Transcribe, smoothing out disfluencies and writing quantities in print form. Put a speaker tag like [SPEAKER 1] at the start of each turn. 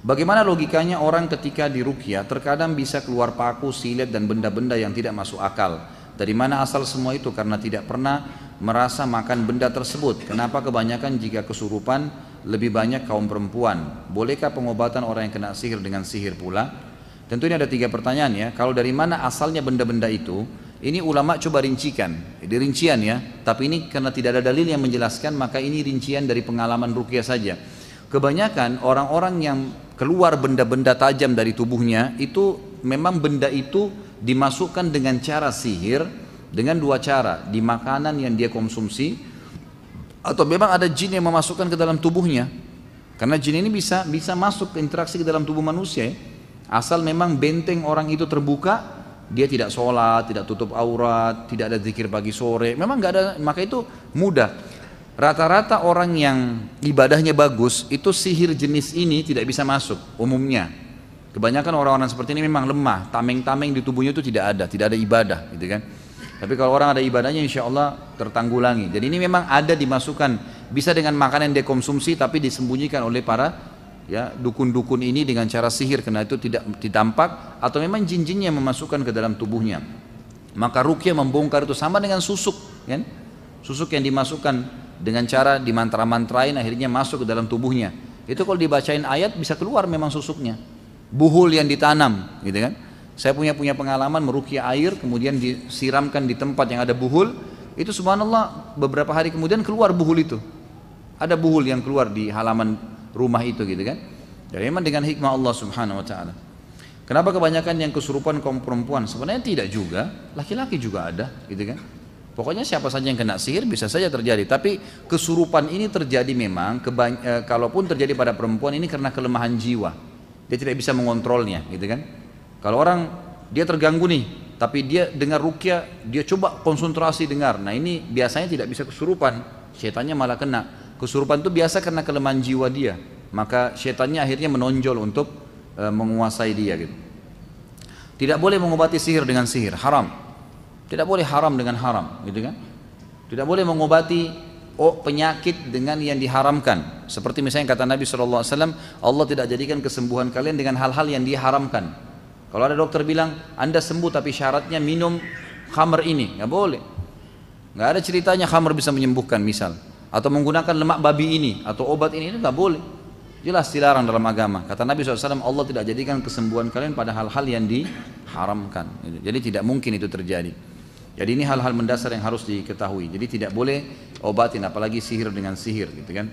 [SPEAKER 1] Bagaimana logikanya orang ketika diruqyah terkadang bisa keluar paku, silet dan benda-benda yang tidak masuk akal? Dari mana asal semua itu? Karena tidak pernah merasa makan benda tersebut. Kenapa kebanyakan jika kesurupan lebih banyak kaum perempuan? Bolehkah pengobatan orang yang kena sihir dengan sihir pula? Tentu ini ada 3 pertanyaan ya. Kalau dari mana asalnya benda-benda itu? Ini ulama coba rincikan, ini rincian ya. Tapi ini karena tidak ada dalil yang menjelaskan, maka ini rincian dari pengalaman ruqyah saja. Kebanyakan orang-orang yang keluar benda-benda tajam dari tubuhnya itu memang benda itu dimasukkan dengan cara sihir dengan 2 cara, di makanan yang dia konsumsi atau memang ada jin yang memasukkan ke dalam tubuhnya. Karena jin ini bisa masuk ke interaksi ke dalam tubuh manusia ya. Asal memang benteng orang itu terbuka, dia tidak sholat, tidak tutup aurat, tidak ada zikir pagi sore, memang nggak ada, maka itu mudah. Rata-rata orang yang ibadahnya bagus itu sihir jenis ini tidak bisa masuk umumnya. Kebanyakan orang-orang seperti ini memang lemah, tameng-tameng di tubuhnya itu tidak ada ibadah gitu kan. Tapi kalau orang ada ibadahnya insya Allah tertanggulangi. Jadi ini memang ada dimasukkan, bisa dengan makanan yang dia konsumsi tapi disembunyikan oleh para ya dukun-dukun ini dengan cara sihir, karena itu tidak ditampak atau memang jin-jinnya memasukkan ke dalam tubuhnya. Maka ruqyah membongkar itu sama dengan susuk kan? Susuk yang dimasukkan dengan cara dimantra-mantrain akhirnya masuk ke dalam tubuhnya. Itu kalau dibacain ayat bisa keluar memang susuknya. Buhul yang ditanam gitu kan. Saya punya pengalaman meruqyah air kemudian disiramkan di tempat yang ada buhul, itu subhanallah beberapa hari kemudian keluar buhul itu. Ada buhul yang keluar di halaman rumah itu gitu kan. Jadi memang dengan hikmah Allah Subhanahu wa taala. Kenapa kebanyakan yang kesurupan kaum perempuan? Sebenarnya tidak juga, laki-laki juga ada gitu kan. Pokoknya siapa saja yang kena sihir bisa saja terjadi, tapi kesurupan ini terjadi memang kalaupun terjadi pada perempuan ini karena kelemahan jiwa. Dia tidak bisa mengontrolnya gitu kan. Kalau orang dia terganggu nih, tapi dia dengar ruqyah, dia coba konsentrasi dengar. Nah ini biasanya tidak bisa kesurupan, setannya malah kena. Kesurupan itu biasa karena kelemahan jiwa dia, maka setannya akhirnya menonjol untuk menguasai dia gitu. Tidak boleh mengobati sihir dengan sihir, haram. Tidak boleh haram dengan haram, gitu kan? Tidak boleh mengobati penyakit dengan yang diharamkan. Seperti misalnya kata Nabi SAW, Allah tidak jadikan kesembuhan kalian dengan hal-hal yang diharamkan. Kalau ada dokter bilang Anda sembuh tapi syaratnya minum khamr ini, nggak boleh. Nggak ada ceritanya khamr bisa menyembuhkan misal. Atau menggunakan lemak babi ini atau obat ini itu nggak boleh. Jelas dilarang dalam agama. Kata Nabi SAW, Allah tidak jadikan kesembuhan kalian pada hal-hal yang diharamkan. Jadi tidak mungkin itu terjadi. Jadi ini hal-hal mendasar yang harus diketahui. Jadi tidak boleh obatin apalagi sihir dengan sihir gitu kan.